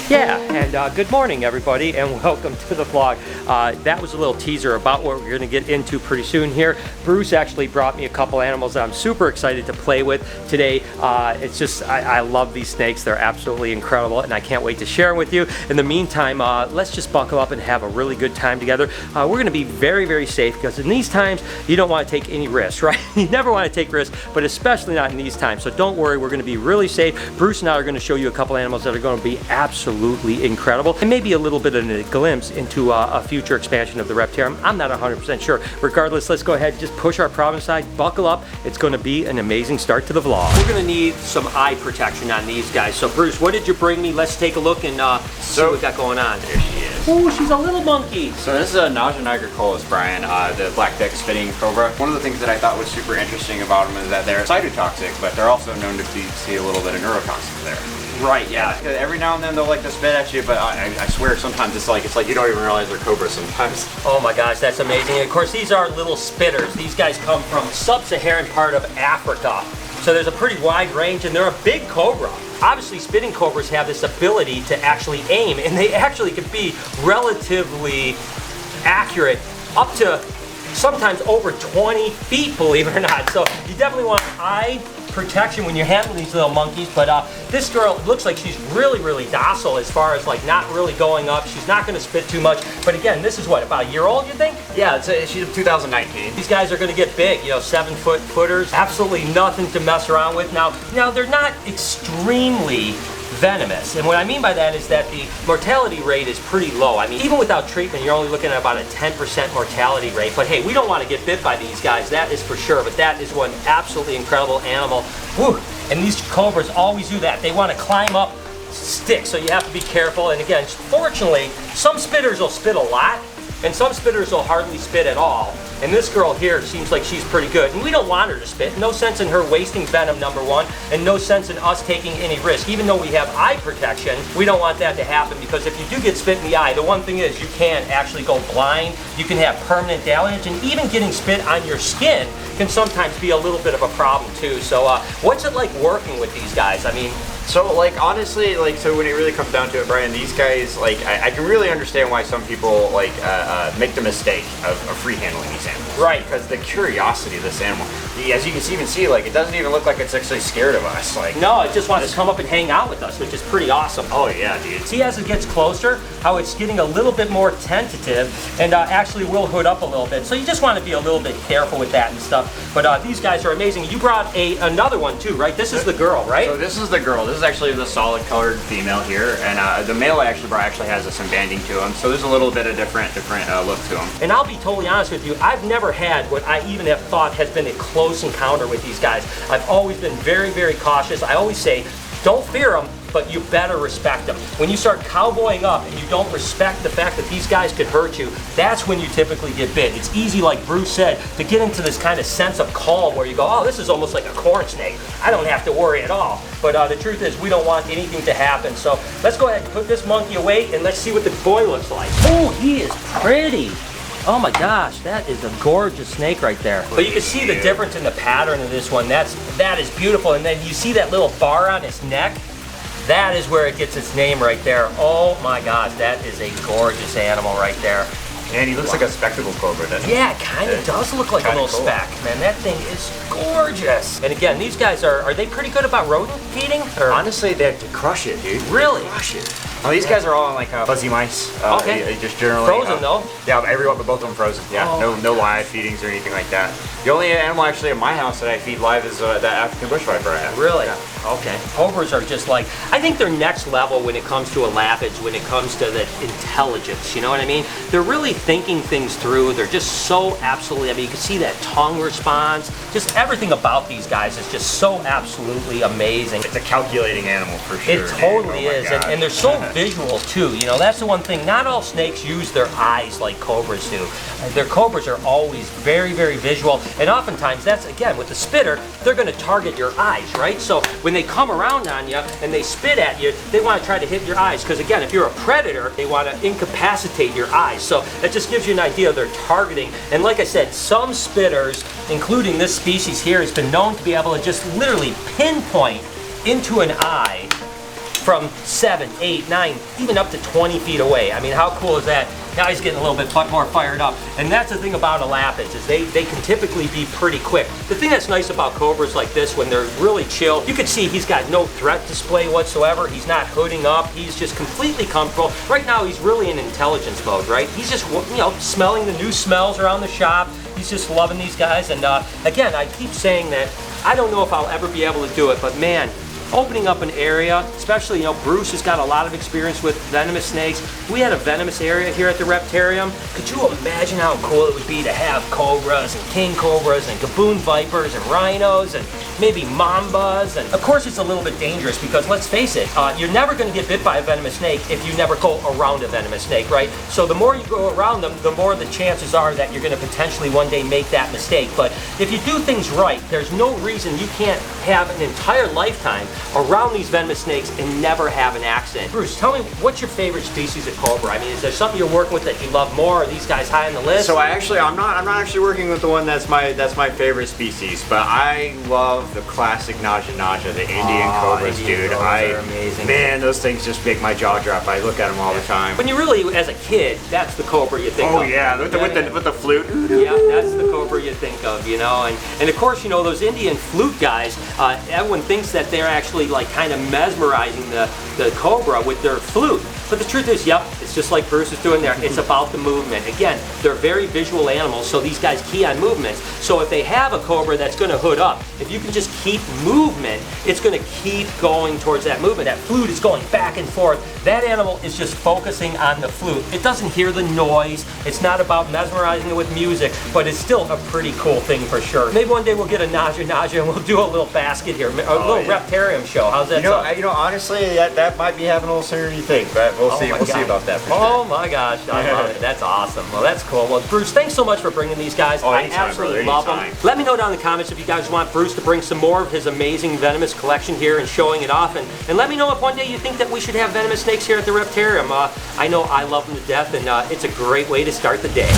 Yeah, and good morning everybody, and welcome to the vlog. That was a little teaser about what we're gonna get into pretty soon here. Bruce actually brought me a couple animals that I'm super excited to play with today. It's just, I love these snakes. They're absolutely incredible, and I can't wait to share them with you. In the meantime, let's just buckle up and have a really good time together. We're gonna be very, very safe, because in these times, you don't wanna take any risks, right? You never wanna take risks, but especially not in these times. So don't worry, we're gonna be really safe. Bruce and I are gonna show you a couple animals that are gonna be absolutely incredible, and maybe a little bit of a glimpse into a future expansion of the REPTILE. I'm not 100% sure. Regardless, let's go ahead and just push our problem aside, buckle up. It's going to be an amazing start to the vlog. We're going to need some eye protection on these guys. So Bruce, what did you bring me? Let's take a look and see what we got going on. There she is. Oh, she's a little monkey. So this is a Naja nigrocollis, Brian, the black deck spitting cobra. One of the things that I thought was super interesting about them is that they're cytotoxic, but they're also known to see a little bit of neurotoxin there. Right, yeah. Every now and then they'll like to spit at you, but I swear sometimes it's like you don't even realize they're cobras sometimes. Oh my gosh, that's amazing. And of course, these are little spitters. These guys come from sub-Saharan part of Africa. So there's a pretty wide range, and they're a big cobra. Obviously, spitting cobras have this ability to actually aim, and they actually can be relatively accurate, up to sometimes over 20 feet, believe it or not. So you definitely want eye protection when you're handling these little monkeys. But this girl looks like she's really, really docile as far as like not really going up. She's not going to spit too much. But again, this is what, about a year old, you think? Yeah, she's 2019. These guys are going to get big, you know, 7-foot footers. Absolutely nothing to mess around with. Now they're not extremely venomous, and what I mean by that is that the mortality rate is pretty low. I mean, even without treatment, you're only looking at about a 10% mortality rate. But hey, we don't want to get bit by these guys, that is for sure. But that is one absolutely incredible animal. Whew. And these cobras always do that. They want to climb up sticks, so you have to be careful. And again, fortunately, some spitters will spit a lot, and some spitters will hardly spit at all. And this girl here seems like she's pretty good. And we don't want her to spit. No sense in her wasting venom, number one, and no sense in us taking any risk. Even though we have eye protection, we don't want that to happen, because if you do get spit in the eye, the one thing is you can actually go blind. You can have permanent damage, and even getting spit on your skin can sometimes be a little bit of a problem too. So what's it like working with these guys? I mean, so like honestly, like, so when it really comes down to it, Brian, these guys, like, I can really understand why some people like make the mistake of free handling these animals. Right. Because the curiosity of this animal, as you can even see, like, it doesn't even look like it's actually scared of us. Like, no, it just wants to come up and hang out with us, which is pretty awesome. Oh yeah, dude. See, as it gets closer, how it's getting a little bit more tentative, and actually will hood up a little bit. So you just want to be a little bit careful with that and stuff. But these guys are amazing. You brought another one too, right? This is the girl, right? So this is the girl. This is actually the solid colored female here, and the male I actually brought has some banding to him. So there's a little bit of different look to him. And I'll be totally honest with you, I've never had what I even have thought has been a close encounter with these guys. I've always been very, very cautious. I always say, don't fear them, but you better respect them. When you start cowboying up and you don't respect the fact that these guys could hurt you, that's when you typically get bit. It's easy, like Bruce said, to get into this kind of sense of calm where you go, oh, this is almost like a corn snake. I don't have to worry at all. But the truth is, we don't want anything to happen. So let's go ahead and put this monkey away, and let's see what the boy looks like. Oh, he is pretty. Oh my gosh, that is a gorgeous snake right there. But you can see the difference in the pattern of this one. That is beautiful. And then you see that little bar on his neck? That is where it gets its name right there. Oh my gosh, that is a gorgeous animal right there. And he looks like a spectacle cobra, doesn't he? Yeah, it kind of does look like a little speck. Man, that thing is gorgeous. And again, these guys are they pretty good about rodent feeding? Or? Honestly, they have to crush it, dude. Really? Crush it. Oh, these guys are all on like fuzzy mice. Okay. Just generally. Frozen though? Yeah, everyone, but both of them frozen. Yeah, no live feedings or anything like that. The only animal actually in my house that I feed live is that African bush viper I have. Really? Yeah. Okay. Cobras are just like, I think they're next level when it comes to a lapage, when it comes to the intelligence, you know what I mean? They're really thinking things through. They're just so absolutely, I mean, you can see that tongue response. Just everything about these guys is just so absolutely amazing. It's a calculating animal for sure. It totally is, and they're so visual too. You know, that's the one thing. Not all snakes use their eyes like cobras do. Their cobras are always very, very visual, and oftentimes that's, again, with the spitter, they're going to target your eyes, right? So when they come around on you and they spit at you, they want to try to hit your eyes, because again, if you're a predator, they want to incapacitate your eyes. So that just gives you an idea of their targeting. And like I said, some spitters, including this species here, has been known to be able to just literally pinpoint into an eye from 7, 8, 9, even up to 20 feet away. I mean, how cool is that? Now he's getting a little bit more fired up. And that's the thing about elapids, is they can typically be pretty quick. The thing that's nice about cobras like this, when they're really chill, you can see he's got no threat display whatsoever. He's not hooding up. He's just completely comfortable. Right now, he's really in intelligence mode, right? He's just, you know, smelling the new smells around the shop. He's just loving these guys. And again, I keep saying that I don't know if I'll ever be able to do it, but man, opening up an area, especially, you know, Bruce has got a lot of experience with venomous snakes. We had a venomous area here at the Reptarium. Could you imagine how cool it would be to have cobras and king cobras and gaboon vipers and rhinos and maybe mambas? And of course, it's a little bit dangerous because let's face it, you're never going to get bit by a venomous snake if you never go around a venomous snake, right? So the more you go around them, the more the chances are that you're going to potentially one day make that mistake. But if you do things right, there's no reason you can't have an entire lifetime around these venomous snakes and never have an accident. Bruce, tell me, what's your favorite species of cobra? I mean, is there something you're working with that you love more? Are these guys high on the list? So I'm not actually working with the one that's my favorite species, but I love the classic Naja Naja, the Indian cobras, dude. They're amazing. Man, those things just make my jaw drop. I look at them all the time. When you really, as a kid, that's the cobra you think of. Oh yeah, with the flute. Yeah, that's the cobra you think of, you know. And of course, you know, those Indian flute guys, everyone thinks that they're actually like kind of mesmerizing the cobra with their flute. But the truth is, yep, it's just like Bruce is doing there. It's about the movement. Again, they're very visual animals, so these guys key on movements. So if they have a cobra that's going to hood up, if you can just keep movement, it's going to keep going towards that movement. That flute is going back and forth. That animal is just focusing on the flute. It doesn't hear the noise. It's not about mesmerizing it with music, but it's still a pretty cool thing for sure. Maybe one day we'll get a Naja Naja and we'll do a little basket here, a little Reptarium show. How's that sound? You know, honestly, that might be happening a little sooner than you think, but we'll see about that for sure. Oh my gosh, I love it. That's awesome. Well, that's cool. Well, Bruce, thanks so much for bringing these guys. I absolutely love them. Let me know down in the comments if you guys want Bruce to bring some more of his amazing venomous collection here and showing it off. And let me know if one day you think that we should have venomous snakes here at the Reptarium. I know I love them to death, and it's a great way to start the day.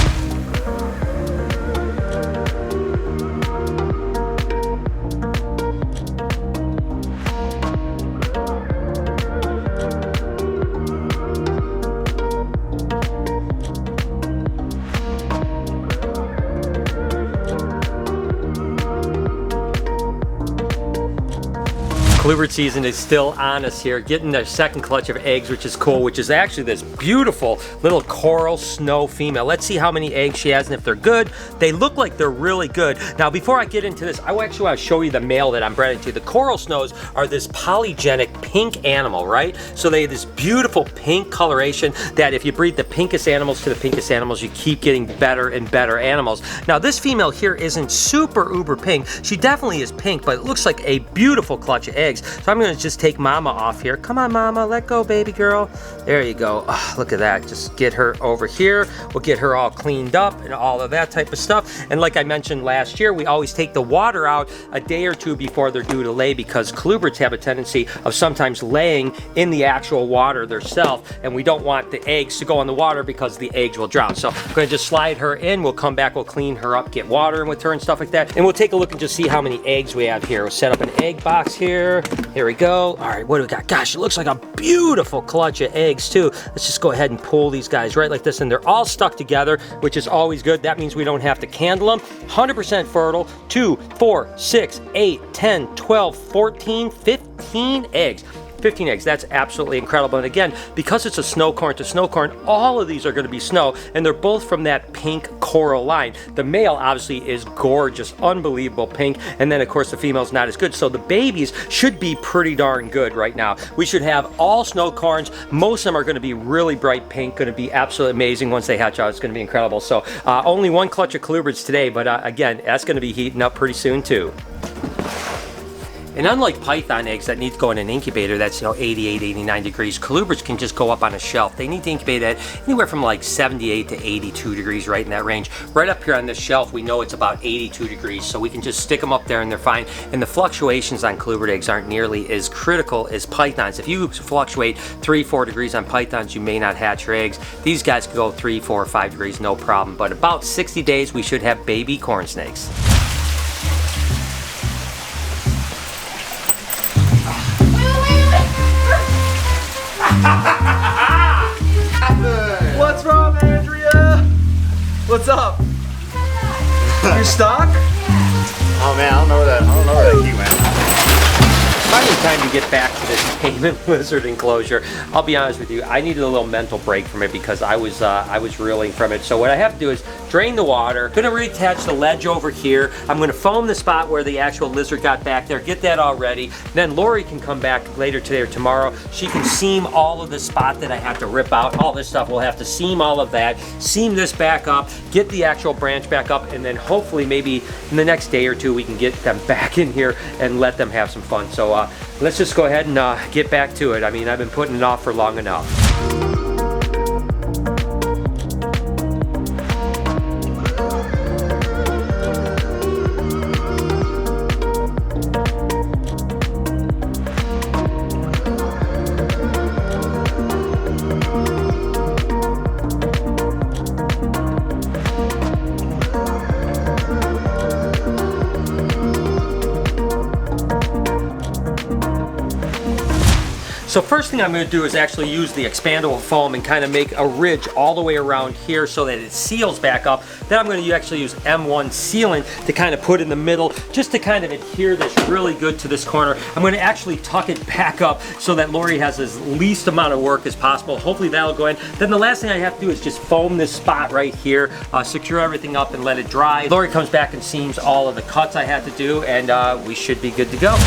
Colubrid season is still on us here, getting their second clutch of eggs, which is cool, which is actually this beautiful little coral snow female. Let's see how many eggs she has and if they're good. They look like they're really good. Now, before I get into this, I actually want to show you the male that I'm bred into. The coral snows are this polygenic pink animal, right? So they have this beautiful pink coloration that if you breed the pinkest animals to the pinkest animals, you keep getting better and better animals. Now, this female here isn't super uber pink. She definitely is pink, but it looks like a beautiful clutch of eggs. So I'm going to just take Mama off here. Come on, Mama, let go, baby girl. There you go. Oh, look at that. Just get her over here. We'll get her all cleaned up and all of that type of stuff. And like I mentioned last year, we always take the water out a day or two before they're due to lay, because colubrids have a tendency of sometimes laying in the actual water themselves, and we don't want the eggs to go in the water because the eggs will drown. So I'm going to just slide her in. We'll come back, we'll clean her up, get water in with her and stuff like that. And we'll take a look and just see how many eggs we have here. We'll set up an egg box here. Here we go. All right, what do we got? Gosh, it looks like a beautiful clutch of eggs too. Let's just go ahead and pull these guys right like this, and they're all stuck together, which is always good. That means we don't have to candle them. 100% fertile. 2, 4, 6, 8, 10, 12, 14, 15 eggs. 15 eggs, that's absolutely incredible. And again, because it's a snow corn to snow corn, all of these are going to be snow, and they're both from that pink coral line. The male obviously is gorgeous, unbelievable pink, and then of course the female's not as good. So the babies should be pretty darn good right now. We should have all snow corns. Most of them are going to be really bright pink, going to be absolutely amazing once they hatch out. It's going to be incredible. So only one clutch of colubrids today, but again, that's going to be heating up pretty soon too. And unlike python eggs that need to go in an incubator that's 88, 89 degrees, colubrids can just go up on a shelf. They need to incubate at anywhere from like 78 to 82 degrees, right in that range. Right up here on this shelf, we know it's about 82 degrees, so we can just stick them up there and they're fine. And the fluctuations on colubrid eggs aren't nearly as critical as pythons. If you fluctuate 3, 4 degrees on pythons, you may not hatch your eggs. These guys can go 3, 4, 5 degrees, no problem. But about 60 days, we should have baby corn snakes. What's up? You're stuck? Oh man, I don't know where that key went. Finally time to get back to this caiman lizard enclosure. I'll be honest with you, I needed a little mental break from it because I was reeling from it. So what I have to do is drain the water. Gonna reattach the ledge over here. I'm gonna foam the spot where the actual lizard got back there, get that all ready. Then Lori can come back later today or tomorrow. She can seam all of the spot that I have to rip out. All this stuff, we'll have to seam all of that, seam this back up, get the actual branch back up, and then hopefully maybe in the next day or two we can get them back in here and let them have some fun. So let's just go ahead and get back to it. I mean, I've been putting it off for long enough. So first thing I'm going to do is actually use the expandable foam and kind of make a ridge all the way around here so that it seals back up. Then I'm going to actually use M1 sealant to kind of put in the middle just to kind of adhere this really good to this corner. I'm going to actually tuck it back up so that Lori has as least amount of work as possible. Hopefully that'll go in. Then the last thing I have to do is just foam this spot right here, secure everything up and let it dry. Lori comes back and seams all of the cuts I had to do, and we should be good to go.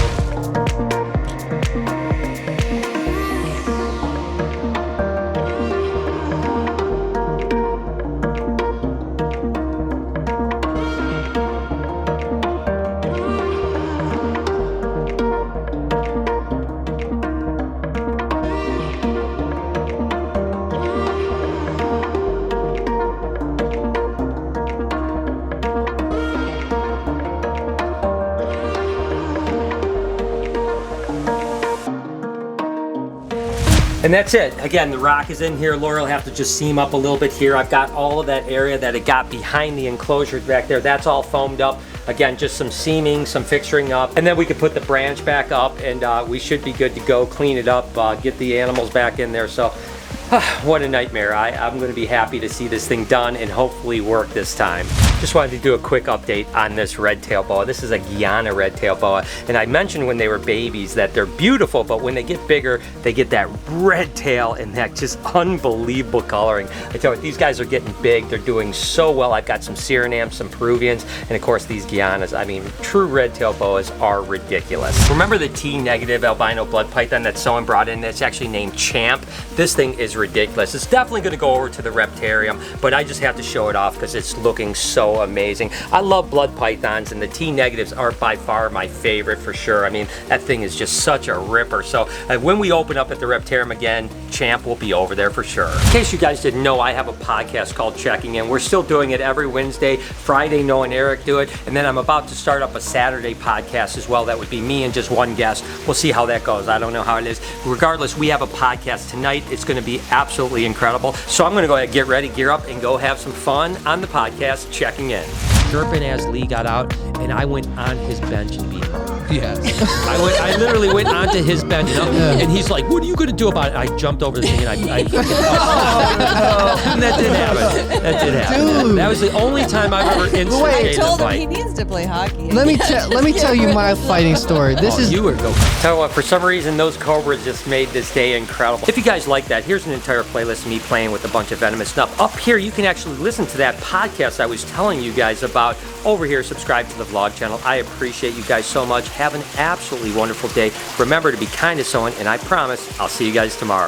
And that's it. Again, the rock is in here. Lori will have to just seam up a little bit here. I've got all of that area that it got behind the enclosure back there. That's all foamed up. Again, just some seaming, some fixturing up. And then we can put the branch back up and we should be good to go, clean it up, get the animals back in there. So what a nightmare. I'm going to be happy to see this thing done and hopefully work this time. Just wanted to do a quick update on this red-tailed boa. This is a Guyana red-tailed boa, and I mentioned when they were babies that they're beautiful, but when they get bigger, they get that red tail and that just unbelievable coloring. I tell you what, these guys are getting big. They're doing so well. I've got some Surinams, some Peruvians, and of course these Guianas. I mean, true red-tailed boas are ridiculous. Remember the T-negative albino blood python that someone brought in that's actually named Champ? This thing is ridiculous. It's definitely going to go over to the reptarium, but I just have to show it off because it's looking so amazing. I love blood pythons, and the T-negatives are by far my favorite for sure. I mean, that thing is just such a ripper. So when we open up at the reptarium again, Champ will be over there for sure. In case you guys didn't know, I have a podcast called Checking In. We're still doing it every Wednesday. Friday, Noah and Eric do it, and then I'm about to start up a Saturday podcast as well. That would be me and just one guest. We'll see how that goes. I don't know how it is. Regardless, we have a podcast tonight. It's going to be absolutely incredible. So I'm going to go ahead, get ready, gear up, and go have some fun on the podcast Checking In. Chirping as Lee got out, and I went on his bench and beat him up. Yes. I literally went onto his bench, and he's like, "What are you going to do about it?" I jumped over the thing, and I and that did happen. That did happen. Dude. That was the only time I've ever instigated I a told him fight. he needs to play hockey. Let me tell you my fighting story. This is You were go. Tell you what, for some reason, those cobras just made this day incredible. If you guys like that, here's an entire playlist of me playing with a bunch of venomous stuff. Up here, you can actually listen to that podcast I was telling you guys about. Over here, subscribe to the vlog channel. I appreciate you guys so much. Have an absolutely wonderful day. Remember to be kind to someone, and I promise I'll see you guys tomorrow.